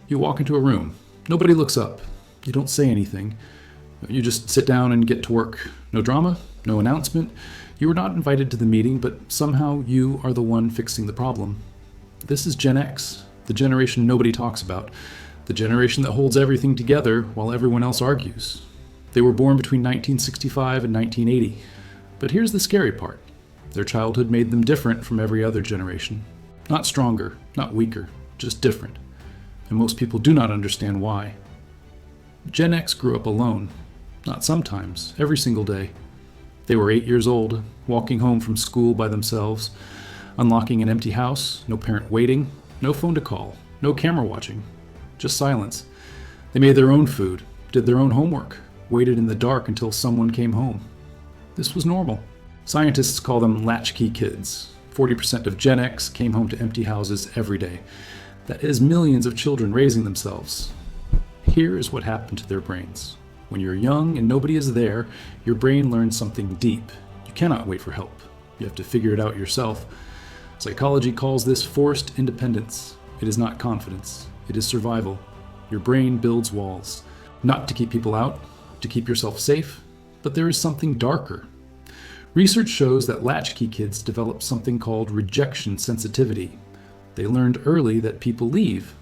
You walk into a room. Nobody looks up. You don't say anything. You just sit down and get to work. No drama, no announcement. You were not invited to the meeting, but somehow you are the one fixing the problem. This is Gen X, the generation nobody talks about, the generation that holds everything together while everyone else argues. They were born between 1965 and 1980. But here's the scary part. Their childhood made them different from every other generation. Not stronger, not weaker, just different. And most people do not understand why. Gen X grew up alone. Not sometimes, every single day. They were 8 years old, walking home from school by themselves, unlocking an empty house, no parent waiting, no phone to call, no camera watching, just silence. They made their own food, did their own homework, waited in the dark until someone came home. This was normal. Scientists call them latchkey kids. 40% of Gen X came home to empty houses every day. That is millions of children raising themselves. Here is what happened to their brains. When you're young and nobody is there, your brain learns something deep. You cannot wait for help. You have to figure it out yourself. Psychology calls this forced independence. It is not confidence. It is survival. Your brain builds walls. Not to keep people out, to keep yourself safe, but there is something darker. Research shows that latchkey kids develop something called rejection sensitivity. They learned early that people leave.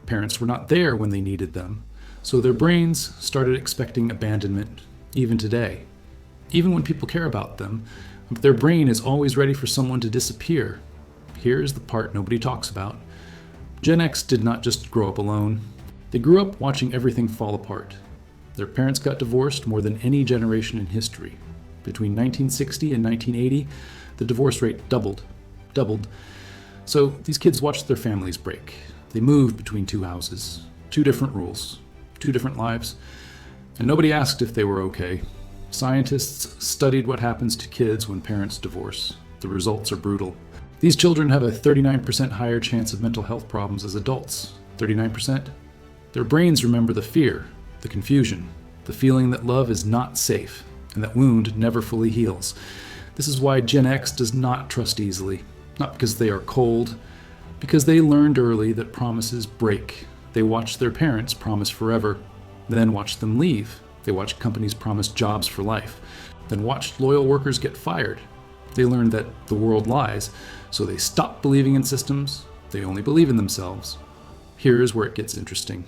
Parents were not there when they needed them, so their brains started expecting abandonment, even today. Even when people care about them, their brain is always ready for someone to disappear. Here's the part nobody talks about. Gen X did not just grow up alone. They grew up watching everything fall apart. Their parents got divorced more than any generation in history. Between 1960 and 1980, the divorce rate doubled. So these kids watched their families break. They moved between two houses, two different rules, two different lives, and nobody asked if they were okay. Scientists studied what happens to kids when parents divorce. The results are brutal. These children have a 39% higher chance of mental health problems as adults. 39%? Their brains remember the fear, the confusion, the feeling that love is not safe, and that wound never fully heals. This is why Gen X does not trust easily. Not because they are cold, because they learned early that promises break. They watched their parents promise forever, then watched them leave. They watched companies promise jobs for life, then watched loyal workers get fired. They learned that the world lies, so they stopped believing in systems. They only believe in themselves. Here is where it gets interesting.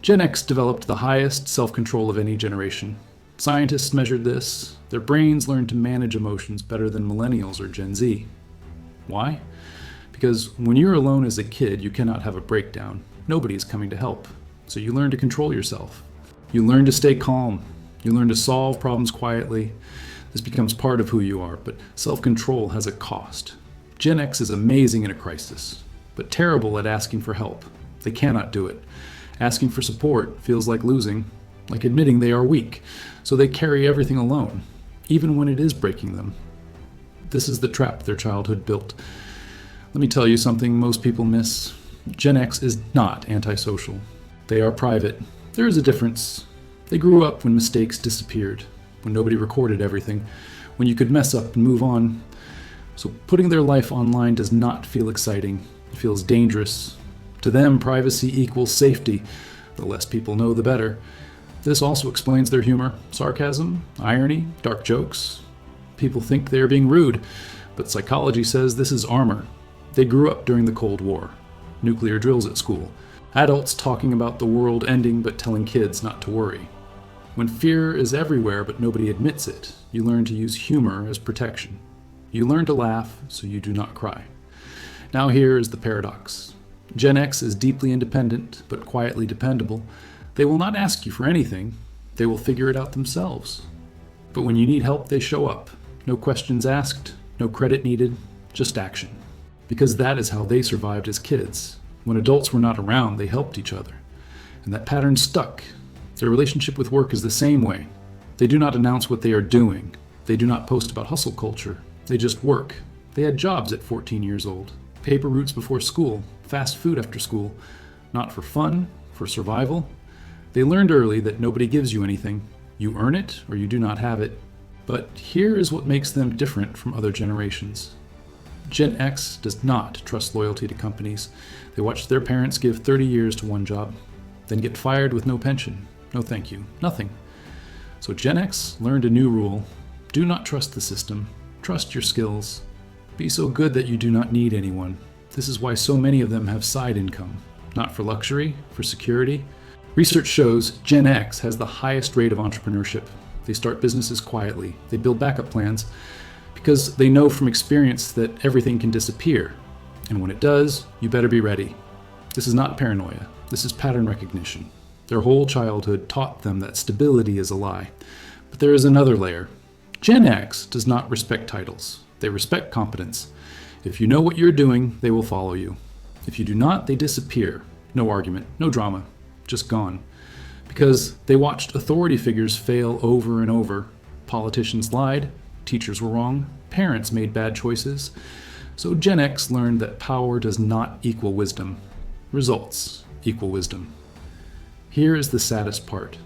Gen X developed the highest self-control of any generation. Scientists measured this. Their brains learned to manage emotions better than millennials or Gen Z. Why? Because when you're alone as a kid, you cannot have a breakdown. Nobody is coming to help. So you learn to control yourself. You learn to stay calm. You learn to solve problems quietly. This becomes part of who you are, but self-control has a cost. Gen X is amazing in a crisis, but terrible at asking for help. They cannot do it. Asking for support feels like losing, like admitting they are weak, so they carry everything alone, even when it is breaking them. This is the trap their childhood built. Let me tell you something most people miss. Gen X is not antisocial. They are private. There is a difference. They grew up when mistakes disappeared, when nobody recorded everything, when you could mess up and move on. So putting their life online does not feel exciting. It feels dangerous. To them, privacy equals safety. The less people know, the better. This also explains their humor, sarcasm, irony, dark jokes. People think they are being rude, but psychology says this is armor. They grew up during the Cold War. Nuclear drills at school. Adults talking about the world ending but telling kids not to worry. When fear is everywhere but nobody admits it, you learn to use humor as protection. You learn to laugh so you do not cry. Now here is the paradox. Gen X is deeply independent but quietly dependable. They will not ask you for anything. They will figure it out themselves. But when you need help, they show up. No questions asked, no credit needed, just action. Because that is how they survived as kids. When adults were not around, they helped each other. And that pattern stuck. Their relationship with work is the same way. They do not announce what they are doing. They do not post about hustle culture. They just work. They had jobs at 14 years old. Paper routes before school. Fast food after school. Not for fun, for survival. They learned early that nobody gives you anything. You earn it or you do not have it. But here is what makes them different from other generations. Gen X does not trust loyalty to companies. They watch their parents give 30 years to one job, then get fired with no pension, no thank you, nothing. So Gen X learned a new rule. Do not trust the system. Trust your skills. Be so good that you do not need anyone. This is why so many of them have side income, not for luxury, for security. Research shows Gen X has the highest rate of entrepreneurship. They start businesses quietly. They build backup plans because they know from experience that everything can disappear. And when it does, you better be ready. This is not paranoia. This is pattern recognition. Their whole childhood taught them that stability is a lie. But there is another layer. Gen X does not respect titles. They respect competence. If you know what you're doing, they will follow you. If you do not, they disappear. No argument, no drama, just gone. Because they watched authority figures fail over and over. Politicians lied, teachers were wrong, parents made bad choices. So Gen X learned that power does not equal wisdom. Results equal wisdom. Here is the saddest part.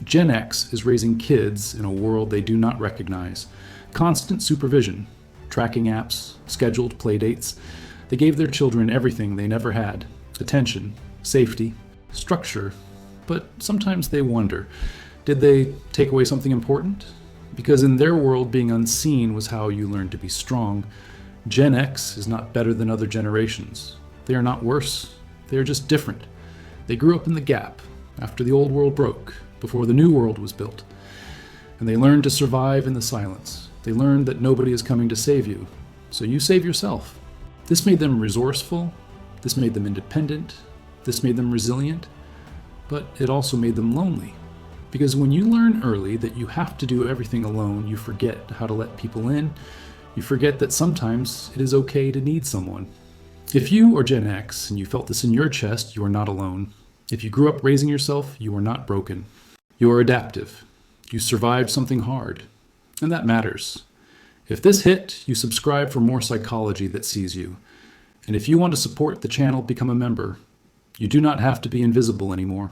Gen X is raising kids in a world they do not recognize. Constant supervision, tracking apps, scheduled play dates. They gave their children everything they never had: attention, safety, structure. But sometimes they wonder, did they take away something important? Because in their world, being unseen was how you learned to be strong. Gen X is not better than other generations. They are not worse. They are just different. They grew up in the gap, after the old world broke, before the new world was built. And they learned to survive in the silence. They learned that nobody is coming to save you, so you save yourself. This made them resourceful. This made them independent. This made them resilient. But it also made them lonely. Because when you learn early that you have to do everything alone, you forget how to let people in. You forget that sometimes it is okay to need someone. If you are Gen X and you felt this in your chest, you are not alone. If you grew up raising yourself, you are not broken. You are adaptive. You survived something hard. And that matters. If this hit, you subscribe for more psychology that sees you. And if you want to support the channel, become a member. You do not have to be invisible anymore.